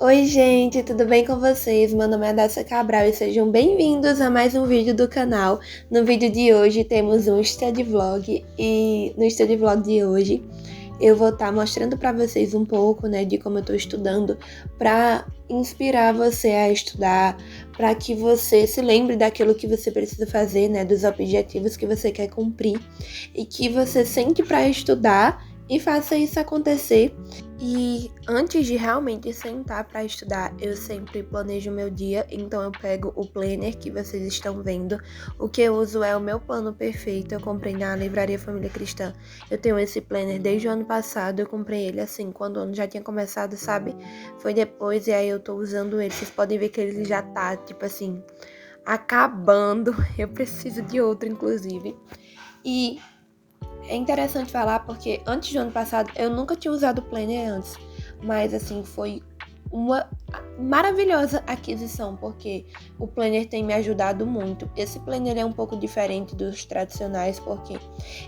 Oi, gente, tudo bem com vocês? Meu nome é Adassa Cabral e sejam bem-vindos a mais um vídeo do canal. No vídeo de hoje temos um study vlog e no study vlog de hoje eu vou estar mostrando para vocês um pouco, né, de como eu estou estudando para inspirar você a estudar, para que você se lembre daquilo que você precisa fazer, né, dos objetivos que você quer cumprir e que você sente para estudar e faça isso acontecer. E antes de realmente sentar para estudar, eu sempre planejo o meu dia, então eu pego o planner que vocês estão vendo. O que eu uso é o meu plano perfeito, eu comprei na Livraria Família Cristã. Eu tenho esse planner desde o ano passado, eu comprei ele assim, quando o ano já tinha começado, sabe? Foi depois e aí eu tô usando ele. Vocês podem ver que ele já tá, tipo assim, acabando. Eu preciso de outro, inclusive. E é interessante falar porque antes do ano passado eu nunca tinha usado o Planner antes, mas assim, foi uma maravilhosa aquisição, porque o Planner tem me ajudado muito. Esse Planner é um pouco diferente dos tradicionais, porque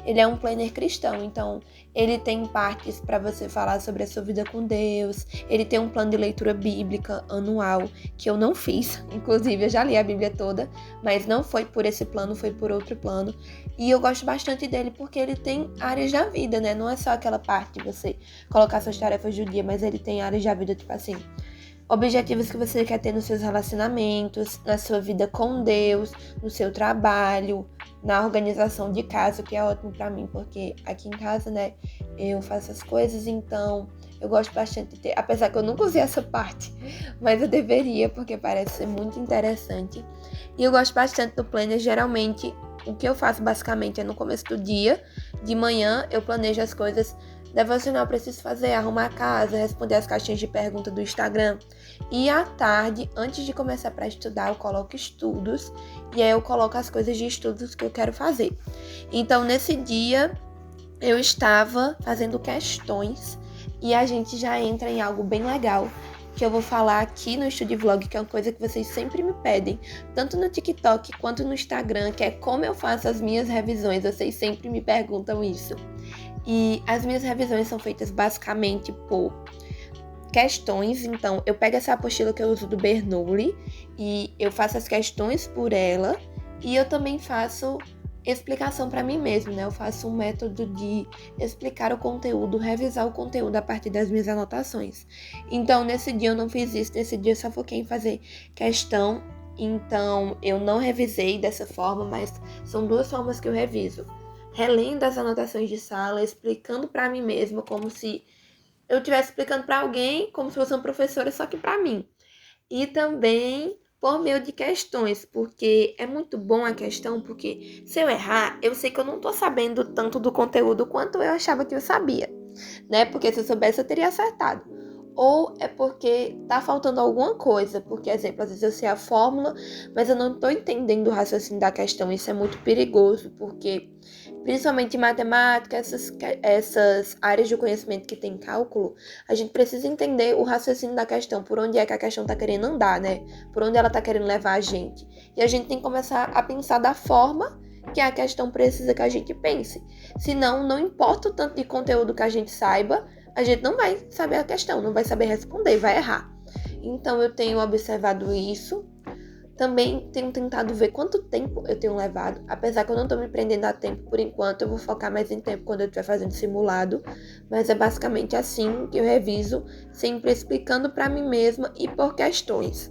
ele é um Planner cristão, então ele tem partes para você falar sobre a sua vida com Deus, ele tem um plano de leitura bíblica anual, que eu não fiz, inclusive eu já li a Bíblia toda, mas não foi por esse plano, foi por outro plano, e eu gosto bastante dele porque ele tem áreas da vida, né, não é só aquela parte de você colocar suas tarefas do dia, mas ele tem áreas da vida, tipo assim, objetivos que você quer ter nos seus relacionamentos, na sua vida com Deus, no seu trabalho, na organização de casa, que é ótimo pra mim, porque aqui em casa, né, eu faço as coisas, então eu gosto bastante de ter, apesar que eu nunca usei essa parte, mas eu deveria, porque parece ser muito interessante. E eu gosto bastante do planner, geralmente o que eu faço basicamente é no começo do dia, de manhã eu planejo as coisas. Devocional eu preciso fazer, arrumar a casa, responder as caixinhas de pergunta do Instagram. E à tarde, antes de começar para estudar, eu coloco estudos. E aí eu coloco as coisas de estudos que eu quero fazer. Então, nesse dia, eu estava fazendo questões. E a gente já entra em algo bem legal, que eu vou falar aqui no Study Vlog, que é uma coisa que vocês sempre me pedem, tanto no TikTok quanto no Instagram, que é como eu faço as minhas revisões. Vocês sempre me perguntam isso. E as minhas revisões são feitas basicamente por questões, então eu pego essa apostila que eu uso do Bernoulli e eu faço as questões por ela e eu também faço explicação para mim mesmo, né? Eu faço um método de explicar o conteúdo, revisar o conteúdo a partir das minhas anotações. Então, nesse dia eu não fiz isso, nesse dia eu só foquei em fazer questão, então eu não revisei dessa forma, mas são duas formas que eu reviso. Relendo as anotações de sala, explicando para mim mesma, como se eu estivesse explicando para alguém, como se fosse uma professora, só que para mim. E também por meio de questões, porque é muito bom a questão, porque se eu errar, eu sei que eu não estou sabendo tanto do conteúdo quanto eu achava que eu sabia, né? Porque se eu soubesse, eu teria acertado. Ou é porque tá faltando alguma coisa, porque, exemplo, às vezes eu sei a fórmula, mas eu não estou entendendo o raciocínio da questão. Isso é muito perigoso, porque principalmente em matemática, essas áreas de conhecimento que tem cálculo, a gente precisa entender o raciocínio da questão, por onde é que a questão está querendo andar, né? Por onde ela está querendo levar a gente. E a gente tem que começar a pensar da forma que a questão precisa que a gente pense. Senão, não importa o tanto de conteúdo que a gente saiba, a gente não vai saber a questão, não vai saber responder, vai errar. Então, eu tenho observado isso. Também tenho tentado ver quanto tempo eu tenho levado, apesar que eu não tô me prendendo a tempo por enquanto, eu vou focar mais em tempo quando eu estiver fazendo simulado, mas é basicamente assim que eu reviso, sempre explicando para mim mesma e por questões.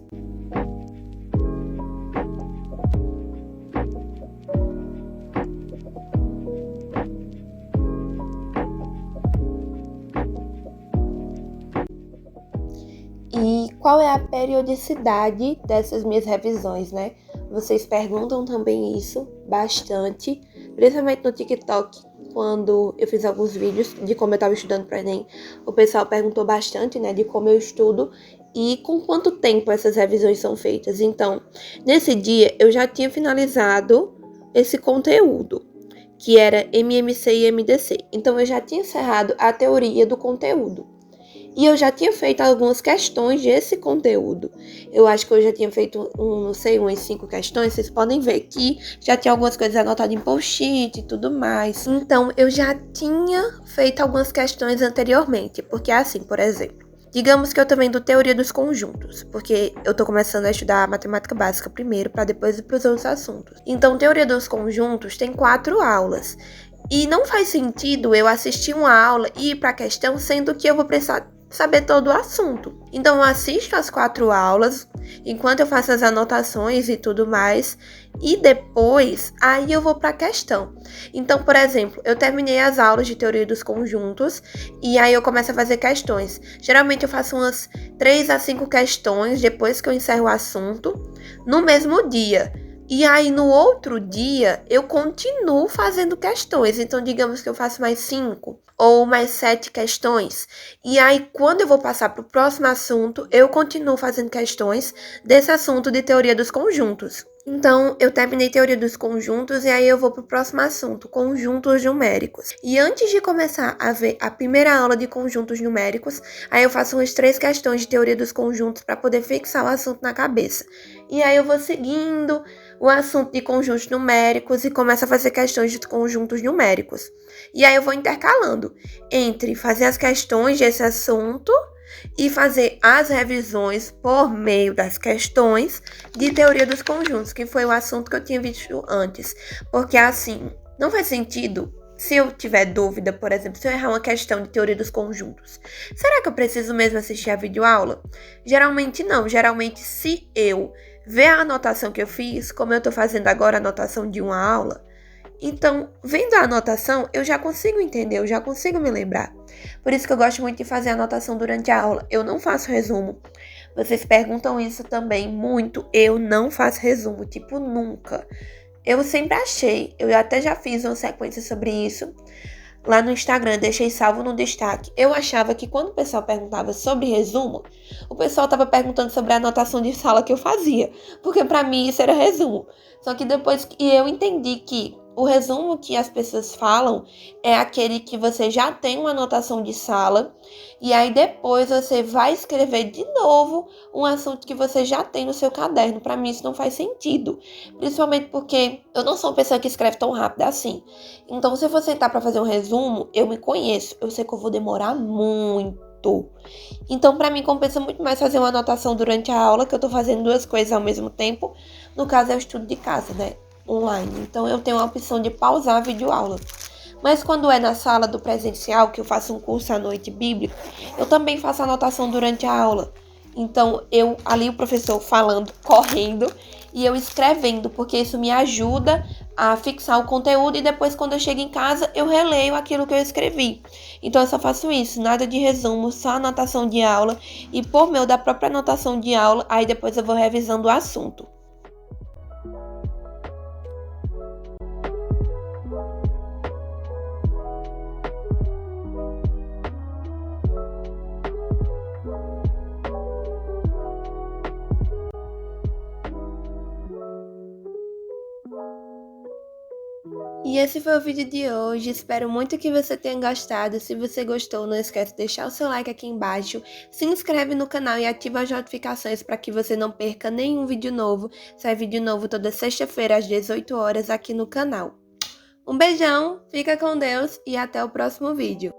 qual é a periodicidade dessas minhas revisões, né? Vocês perguntam também isso bastante, principalmente no TikTok, quando eu fiz alguns vídeos de como eu estava estudando para o Enem. O pessoal perguntou bastante, né, de como eu estudo e com quanto tempo essas revisões são feitas. Então, nesse dia, eu já tinha finalizado esse conteúdo, que era MMC e MDC. Então, eu já tinha encerrado a teoria do conteúdo. E eu já tinha feito algumas questões desse conteúdo. Eu acho que eu já tinha feito, não sei, umas 5 questões. Vocês podem ver que já tinha algumas coisas anotadas em post-it e tudo mais. Então, eu já tinha feito algumas questões anteriormente. Porque assim, por exemplo, digamos que eu tô vendo teoria dos conjuntos, porque eu tô começando a estudar matemática básica primeiro, para depois ir pros outros assuntos. Então, teoria dos conjuntos tem 4 aulas. E não faz sentido eu assistir uma aula e ir para a questão, sendo que eu vou precisar saber todo o assunto. Então eu assisto as 4 aulas, enquanto eu faço as anotações e tudo mais, e depois aí eu vou para a questão. Então, por exemplo, eu terminei as aulas de teoria dos conjuntos e aí eu começo a fazer questões. Geralmente eu faço umas 3 a 5 questões depois que eu encerro o assunto, no mesmo dia. E aí, no outro dia, eu continuo fazendo questões. Então, digamos que eu faço mais 5 ou mais 7 questões. E aí, quando eu vou passar para o próximo assunto, eu continuo fazendo questões desse assunto de teoria dos conjuntos. Então, eu terminei teoria dos conjuntos e aí eu vou para o próximo assunto, conjuntos numéricos. E antes de começar a ver a primeira aula de conjuntos numéricos, aí eu faço umas 3 questões de teoria dos conjuntos para poder fixar o assunto na cabeça. E aí eu vou seguindo o assunto de conjuntos numéricos e começo a fazer questões de conjuntos numéricos. E aí eu vou intercalando entre fazer as questões desse assunto e fazer as revisões por meio das questões de teoria dos conjuntos, que foi o assunto que eu tinha visto antes. Porque assim, não faz sentido, se eu tiver dúvida, por exemplo, se eu errar uma questão de teoria dos conjuntos, será que eu preciso mesmo assistir a videoaula? Geralmente não. Geralmente, se eu ver a anotação que eu fiz, como eu tô fazendo agora a anotação de uma aula, então, vendo a anotação, eu já consigo entender, eu já consigo me lembrar. Por isso que eu gosto muito de fazer anotação durante a aula. Eu não faço resumo. Vocês perguntam isso também muito. Eu não faço resumo, tipo, nunca. Eu sempre achei, eu até já fiz uma sequência sobre isso lá no Instagram, deixei salvo no destaque. Eu achava que quando o pessoal perguntava sobre resumo, o pessoal estava perguntando sobre a anotação de sala que eu fazia, porque para mim isso era resumo. Só que depois que eu entendi que o resumo que as pessoas falam é aquele que você já tem uma anotação de sala e aí depois você vai escrever de novo um assunto que você já tem no seu caderno. Para mim isso não faz sentido, principalmente porque eu não sou uma pessoa que escreve tão rápido assim. Então, se eu for sentar para fazer um resumo, eu me conheço, eu sei que eu vou demorar muito. Então, para mim, compensa muito mais fazer uma anotação durante a aula, que eu tô fazendo 2 coisas ao mesmo tempo. No caso, é o estudo de casa, né? Online. Então, eu tenho a opção de pausar a videoaula. Mas quando é na sala do presencial, que eu faço um curso à noite bíblico, eu também faço anotação durante a aula. Então, ali o professor falando, correndo, e eu escrevendo, porque isso me ajuda a fixar o conteúdo e depois, quando eu chego em casa, eu releio aquilo que eu escrevi. Então, eu só faço isso, nada de resumo, só anotação de aula. E por meio da própria anotação de aula, aí depois eu vou revisando o assunto. E esse foi o vídeo de hoje, espero muito que você tenha gostado. Se você gostou, não esquece de deixar o seu like aqui embaixo, se inscreve no canal e ativa as notificações para que você não perca nenhum vídeo novo. Sai vídeo novo toda sexta-feira às 18 horas aqui no canal. Um beijão, fica com Deus e até o próximo vídeo.